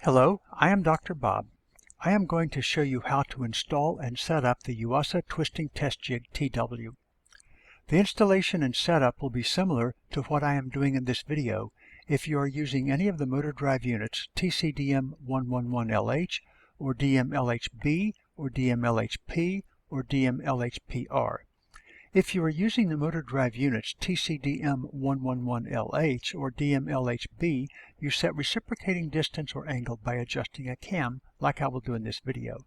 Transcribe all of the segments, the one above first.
Hello, I am Dr. Bob. I am going to show you how to install and set up the Yuasa Twisting Test Jig TW. The installation and setup will be similar to what I am doing in this video if you are using any of the motor drive units TCDM111LH or DMLHB or DMLHP or DMLHPR. If you are using the motor drive units TCDM111LH or DMLHB, you set reciprocating distance or angle by adjusting a cam, like I will do in this video.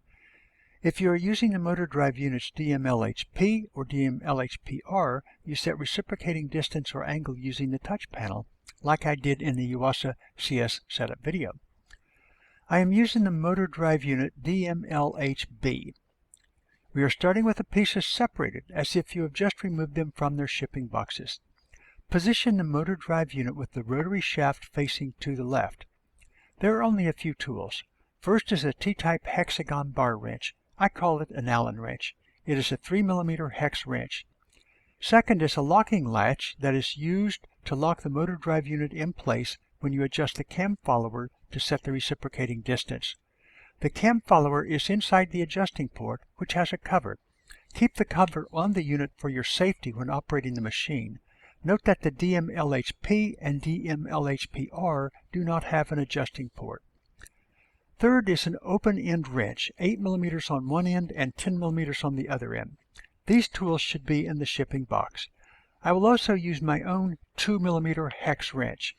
If you are using the motor drive units DMLHP or DMLHPR, you set reciprocating distance or angle using the touch panel, like I did in the Yuasa CS setup video. I am using the motor drive unit DMLHB. We are starting with the pieces separated, as if you have just removed them from their shipping boxes. Position the motor drive unit with the rotary shaft facing to the left. There are only a few tools. First is a T-type hexagon bar wrench. I call it an Allen wrench. It is a 3mm hex wrench. Second is a locking latch that is used to lock the motor drive unit in place when you adjust the cam follower to set the reciprocating distance. The cam follower is inside the adjusting port, which has a cover. Keep the cover on the unit for your safety when operating the machine. Note that the DMLHP and DMLHPR do not have an adjusting port. Third is an open-end wrench, 8mm on one end and 10mm on the other end. These tools should be in the shipping box. I will also use my own 2mm hex wrench.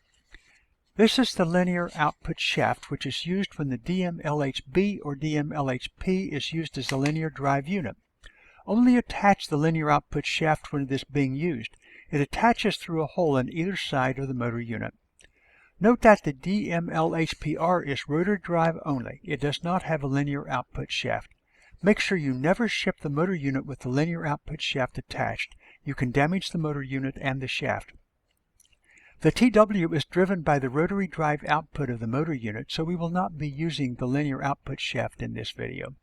This is the linear output shaft, which is used when the DMLHB or DMLHP is used as a linear drive unit. Only attach the linear output shaft when it is being used. It attaches through a hole on either side of the motor unit. Note that the DMLHPR is rotor drive only. It does not have a linear output shaft. Make sure you never ship the motor unit with the linear output shaft attached. You can damage the motor unit and the shaft. The TW is driven by the rotary drive output of the motor unit, so we will not be using the linear output shaft in this video.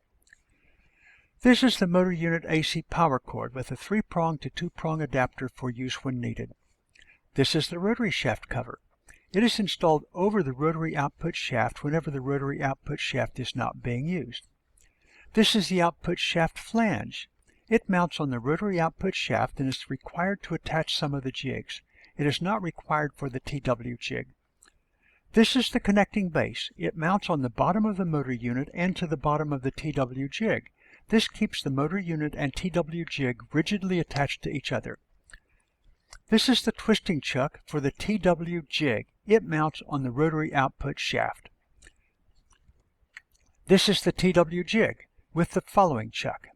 This is the motor unit AC power cord with a 3-prong to 2-prong adapter for use when needed. This is the rotary shaft cover. It is installed over the rotary output shaft whenever the rotary output shaft is not being used. This is the output shaft flange. It mounts on the rotary output shaft and is required to attach some of the jigs. It is not required for the TW jig. This is the connecting base. It mounts on the bottom of the motor unit and to the bottom of the TW jig. This keeps the motor unit and TW jig rigidly attached to each other. This is the twisting chuck for the TW jig. It mounts on the rotary output shaft. This is the TW jig with the following chuck.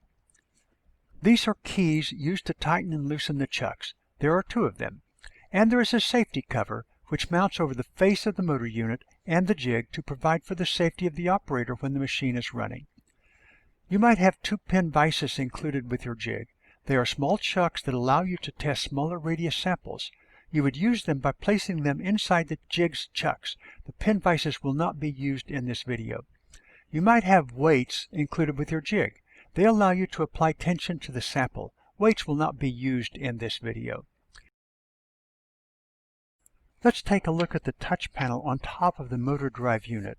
These are keys used to tighten and loosen the chucks. There are 2 of them. And there is a safety cover which mounts over the face of the motor unit and the jig to provide for the safety of the operator when the machine is running. You might have 2-pin vices included with your jig. They are small chucks that allow you to test smaller radius samples. You would use them by placing them inside the jig's chucks. The pin vices will not be used in this video. You might have weights included with your jig. They allow you to apply tension to the sample. Weights will not be used in this video. Let's take a look at the touch panel on top of the motor drive unit.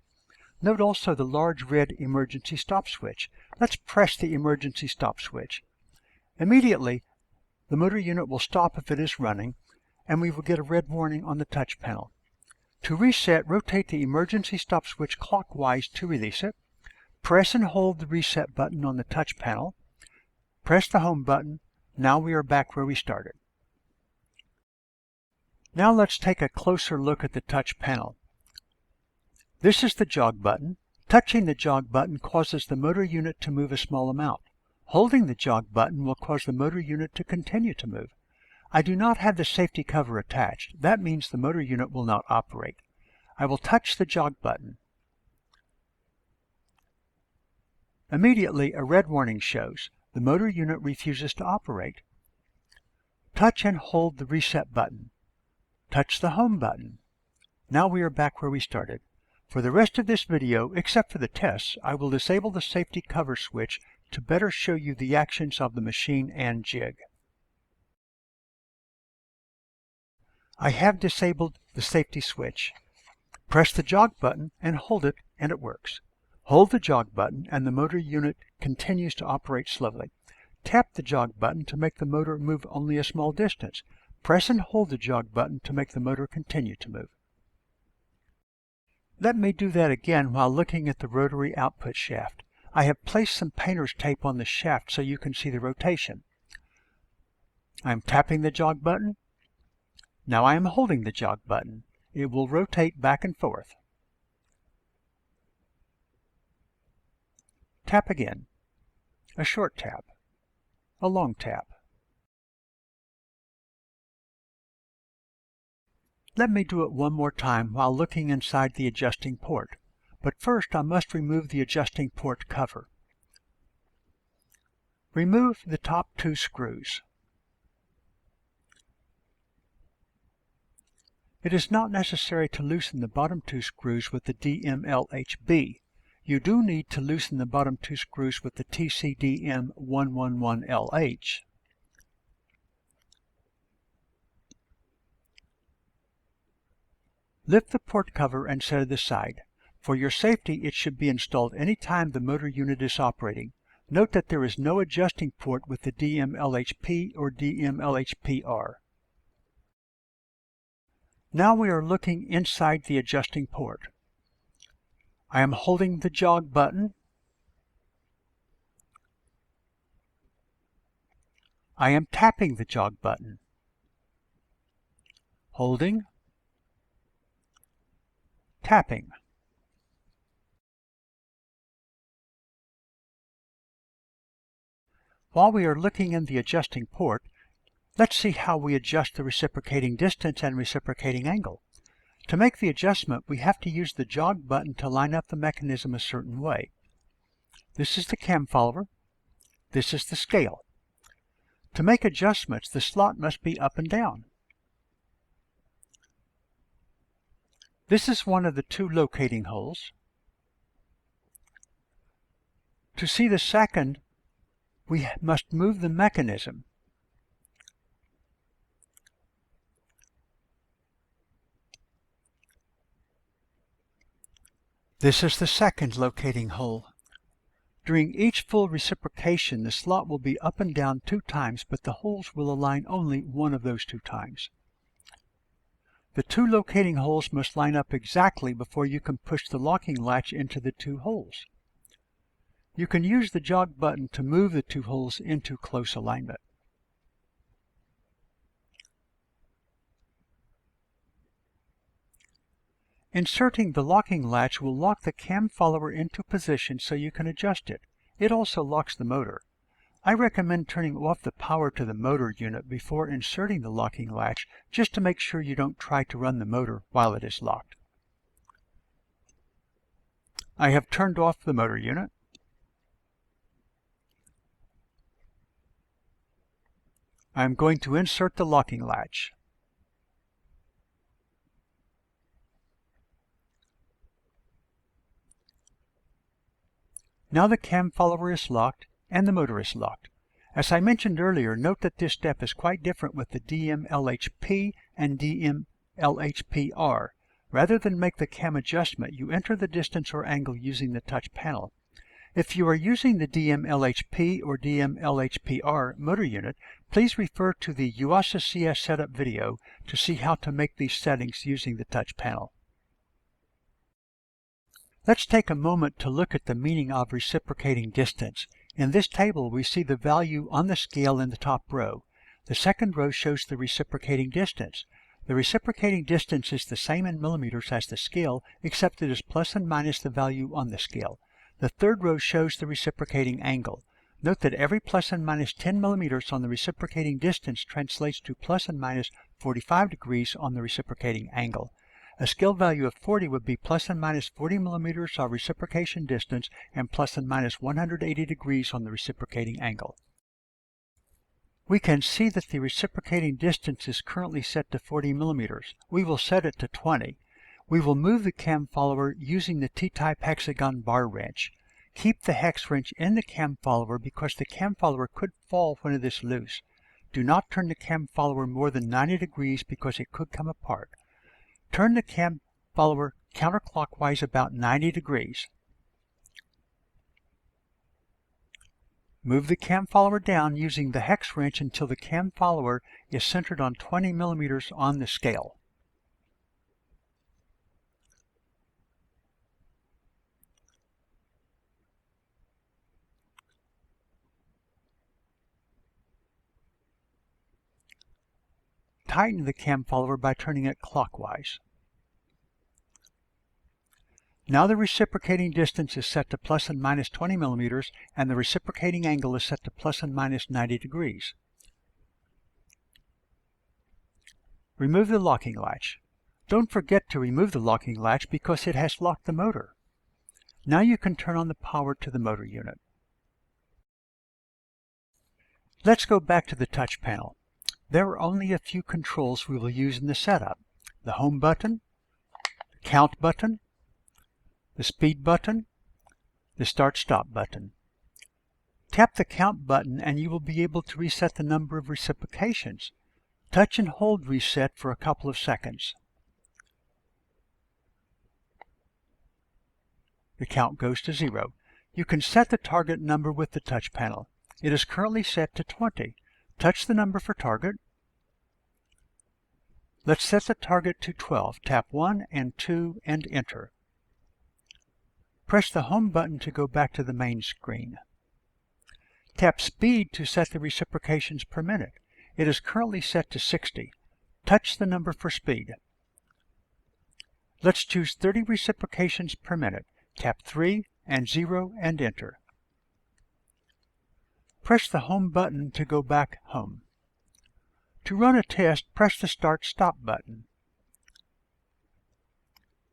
Note also the large red emergency stop switch. Let's press the emergency stop switch. Immediately, the motor unit will stop if it is running, and we will get a red warning on the touch panel. To reset, rotate the emergency stop switch clockwise to release it. Press and hold the reset button on the touch panel. Press the home button. Now we are back where we started. Now let's take a closer look at the touch panel. This is the jog button. Touching the jog button causes the motor unit to move a small amount. Holding the jog button will cause the motor unit to continue to move. I do not have the safety cover attached. That means the motor unit will not operate. I will touch the jog button. Immediately, a red warning shows. The motor unit refuses to operate. Touch and hold the reset button. Touch the home button. Now we are back where we started. For the rest of this video, except for the tests, I will disable the safety cover switch to better show you the actions of the machine and jig. I have disabled the safety switch. Press the jog button and hold it, and it works. Hold the jog button and the motor unit continues to operate slowly. Tap the jog button to make the motor move only a small distance. Press and hold the jog button to make the motor continue to move. Let me do that again while looking at the rotary output shaft. I have placed some painter's tape on the shaft so you can see the rotation. I am tapping the jog button. Now I am holding the jog button. It will rotate back and forth. Tap again. A short tap. A long tap. Let me do it one more time while looking inside the adjusting port. But first I must remove the adjusting port cover. Remove the top two screws. It is not necessary to loosen the bottom two screws with the DMLHB. You do need to loosen the bottom two screws with the TCDM111LH. Lift the port cover and set it aside. For your safety, it should be installed any time the motor unit is operating. Note that there is no adjusting port with the DMLHP or DMLHPR. Now we are looking inside the adjusting port. I am holding the jog button. I am tapping the jog button. Holding. Tapping. While we are looking in the adjusting port, let's see how we adjust the reciprocating distance and reciprocating angle. To make the adjustment, we have to use the jog button to line up the mechanism a certain way. This is the cam follower. This is the scale. To make adjustments, the slot must be up and down. This is one of the two locating holes. To see the second, we must move the mechanism. This is the second locating hole. During each full reciprocation, the slot will be up and down 2 times, but the holes will align only one of those 2 times. The 2 locating holes must line up exactly before you can push the locking latch into the 2 holes. You can use the jog button to move the 2 holes into close alignment. Inserting the locking latch will lock the cam follower into position so you can adjust it. It also locks the motor. I recommend turning off the power to the motor unit before inserting the locking latch, just to make sure you don't try to run the motor while it is locked. I have turned off the motor unit. I am going to insert the locking latch. Now the cam follower is locked and the motor is locked. As I mentioned earlier, note that this step is quite different with the DMLHP and DMLHPR. Rather than make the cam adjustment, you enter the distance or angle using the touch panel. If you are using the DMLHP or DMLHPR motor unit, please refer to the Yuasa CS setup video to see how to make these settings using the touch panel. Let's take a moment to look at the meaning of reciprocating distance. In this table, we see the value on the scale in the top row. The second row shows the reciprocating distance. The reciprocating distance is the same in millimeters as the scale, except it is plus and minus the value on the scale. The third row shows the reciprocating angle. Note that every plus and minus 10 millimeters on the reciprocating distance translates to plus and minus 45 degrees on the reciprocating angle. A scale value of 40 would be plus and minus 40 millimeters of reciprocation distance and plus and minus 180 degrees on the reciprocating angle. We can see that the reciprocating distance is currently set to 40 millimeters. We will set it to 20. We will move the cam follower using the T-type hexagon bar wrench. Keep the hex wrench in the cam follower because the cam follower could fall when it is loose. Do not turn the cam follower more than 90 degrees because it could come apart. Turn the cam follower counterclockwise about 90 degrees. Move the cam follower down using the hex wrench until the cam follower is centered on 20 millimeters on the scale. Tighten the cam follower by turning it clockwise. Now the reciprocating distance is set to plus and minus 20 millimeters, and the reciprocating angle is set to plus and minus 90 degrees. Remove the locking latch. Don't forget to remove the locking latch because it has locked the motor. Now you can turn on the power to the motor unit. Let's go back to the touch panel. There are only a few controls we will use in the setup: the home button, the count button, the speed button, the start-stop button. Tap the count button and you will be able to reset the number of reciprocations. Touch and hold reset for a couple of seconds. The count goes to 0. You can set the target number with the touch panel. It is currently set to 20. Touch the number for target. Let's set the target to 12. Tap 1 and 2 and enter. Press the home button to go back to the main screen. Tap speed to set the reciprocations per minute. It is currently set to 60. Touch the number for speed. Let's choose 30 reciprocations per minute. Tap 3 and 0 and enter. Press the home button to go back home. To run a test, press the start-stop button.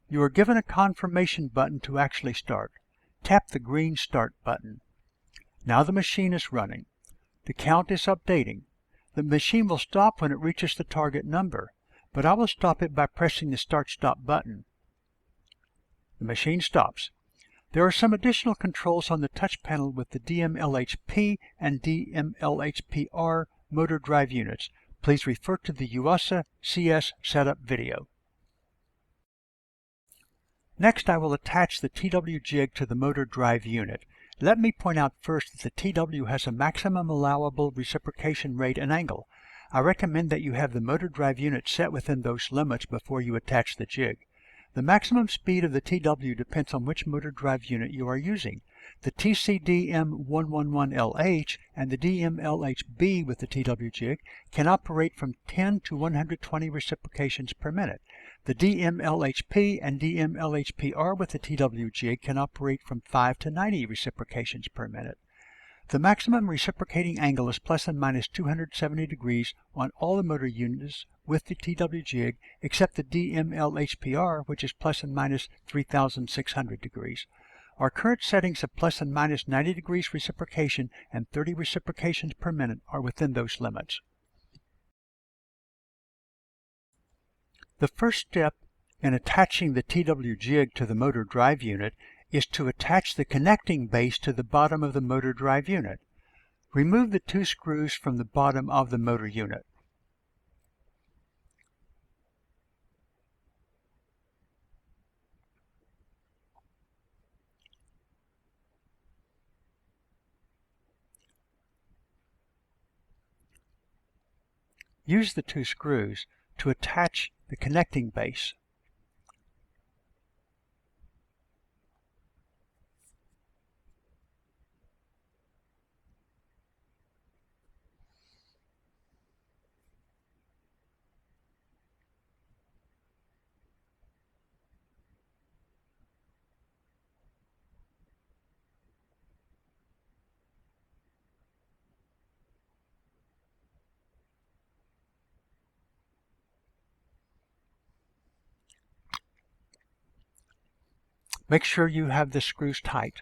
You are given a confirmation button to actually start. Tap the green Start button. Now the machine is running. The count is updating. The machine will stop when it reaches the target number, but I will stop it by pressing the Start-Stop button. The machine stops. There are some additional controls on the touch panel with the DMLHP and DMLHPR motor drive units. Please refer to the Yuasa CS setup video. Next, I will attach the TW jig to the motor drive unit. Let me point out first that the TW has a maximum allowable reciprocation rate and angle. I recommend that you have the motor drive unit set within those limits before you attach the jig. The maximum speed of the TW depends on which motor drive unit you are using. The TCDM111LH and the DMLHB with the TW jig can operate from 10 to 120 reciprocations per minute. The DMLHP and DMLHPR with the TW jig can operate from 5 to 90 reciprocations per minute. The maximum reciprocating angle is plus and minus 270 degrees on all the motor units with the TW jig except the DMLHPR, which is plus and minus 3,600 degrees. Our current settings of plus and minus 90 degrees reciprocation and 30 reciprocations per minute are within those limits. The first step in attaching the TW jig to the motor drive unit is to attach the connecting base to the bottom of the motor drive unit. Remove the 2 screws from the bottom of the motor unit. Use the 2 screws to attach the connecting base. Make sure you have the screws tight.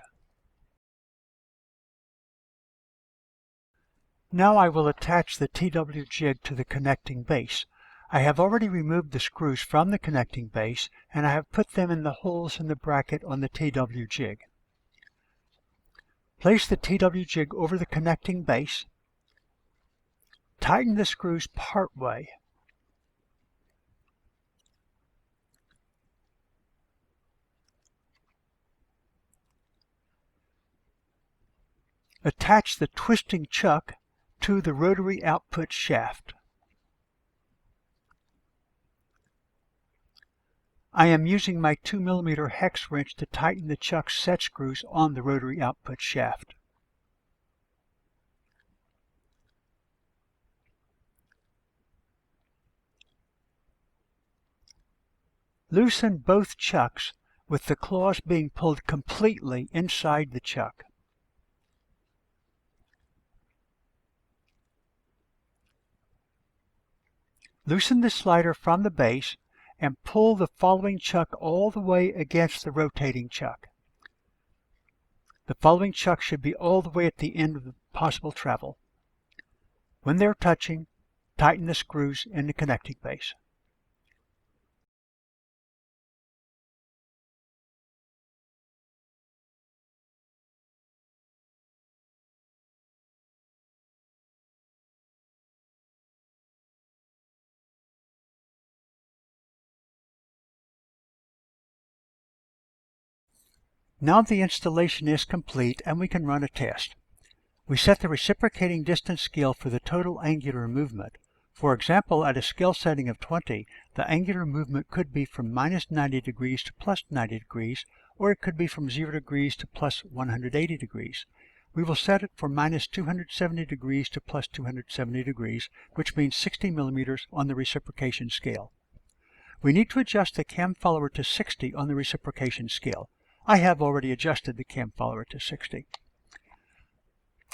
Now I will attach the TW jig to the connecting base. I have already removed the screws from the connecting base and I have put them in the holes in the bracket on the TW jig. Place the TW jig over the connecting base. Tighten the screws part way. Attach the twisting chuck to the rotary output shaft. I am using my 2mm hex wrench to tighten the chuck's set screws on the rotary output shaft. Loosen both chucks with the claws being pulled completely inside the chuck. Loosen the slider from the base and pull the following chuck all the way against the rotating chuck. The following chuck should be all the way at the end of the possible travel. When they're touching, tighten the screws in the connecting base. Now the installation is complete and we can run a test. We set the reciprocating distance scale for the total angular movement. For example, at a scale setting of 20, the angular movement could be from -90 degrees to +90 degrees, or it could be from 0 degrees to +180 degrees. We will set it for -270 degrees to +270 degrees, which means 60 millimeters on the reciprocation scale. We need to adjust the cam follower to 60 on the reciprocation scale. I have already adjusted the cam follower to 60.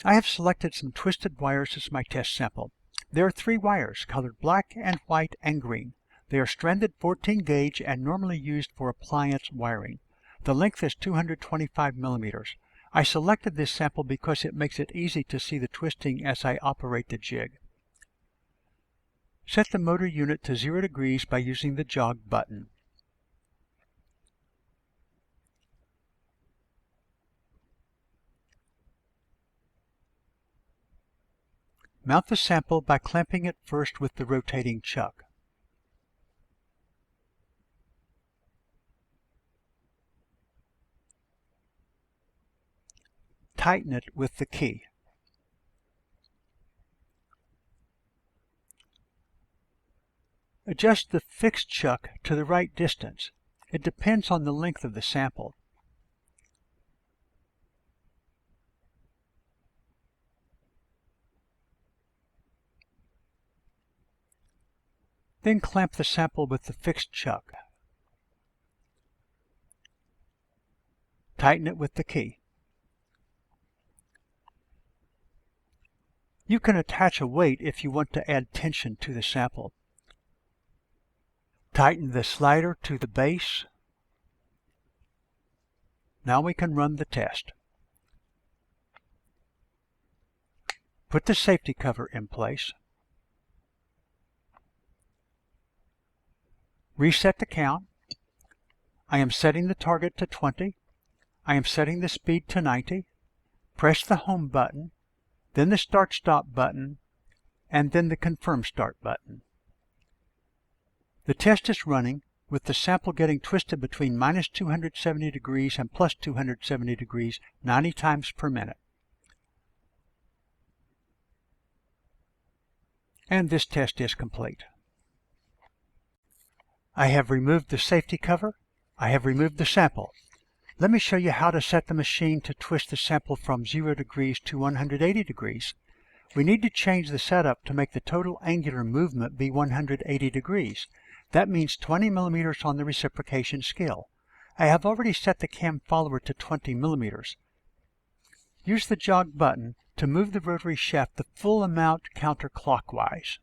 I have selected some twisted wires as my test sample. There are 3 wires, colored black and white and green. They are stranded 14 gauge and normally used for appliance wiring. The length is 225 millimeters. I selected this sample because it makes it easy to see the twisting as I operate the jig. Set the motor unit to 0 degrees by using the jog button. Mount the sample by clamping it first with the rotating chuck. Tighten it with the key. Adjust the fixed chuck to the right distance. It depends on the length of the sample. Then clamp the sample with the fixed chuck. Tighten it with the key. You can attach a weight if you want to add tension to the sample. Tighten the slider to the base. Now we can run the test. Put the safety cover in place. Reset the count. I am setting the target to 20. I am setting the speed to 90. Press the home button, then the start-stop button, and then the confirm start button. The test is running with the sample getting twisted between -270 degrees and +270 degrees 90 times per minute. And this test is complete. I have removed the safety cover. I have removed the sample. Let me show you how to set the machine to twist the sample from 0 degrees to 180 degrees. We need to change the setup to make the total angular movement be 180 degrees. That means 20 millimeters on the reciprocation scale. I have already set the cam follower to 20 millimeters. Use the jog button to move the rotary shaft the full amount counterclockwise.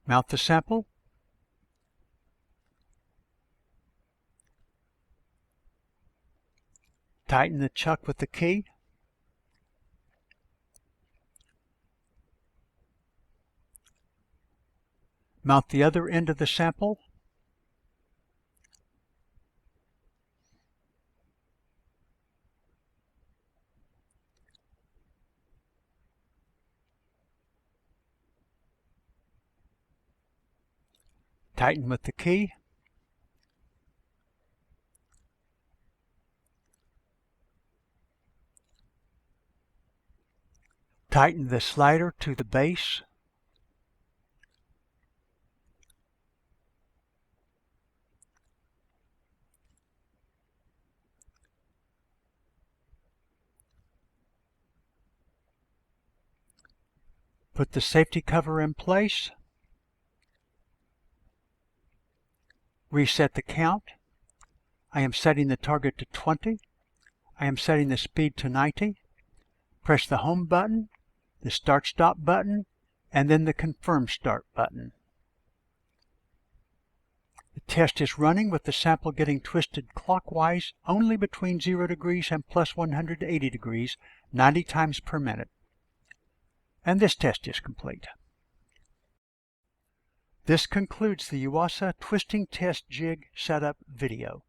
Mount the sample. Tighten the chuck with the key. Mount the other end of the sample. Tighten with the key. Tighten the slider to the base. Put the safety cover in place. Reset the count. I am setting the target to 20. I am setting the speed to 90. Press the home button, the start-stop button, and then the confirm start button. The test is running with the sample getting twisted clockwise only between 0 degrees and plus 180 degrees 90 times per minute. And this test is complete. This concludes the Yuasa twisting test jig setup video.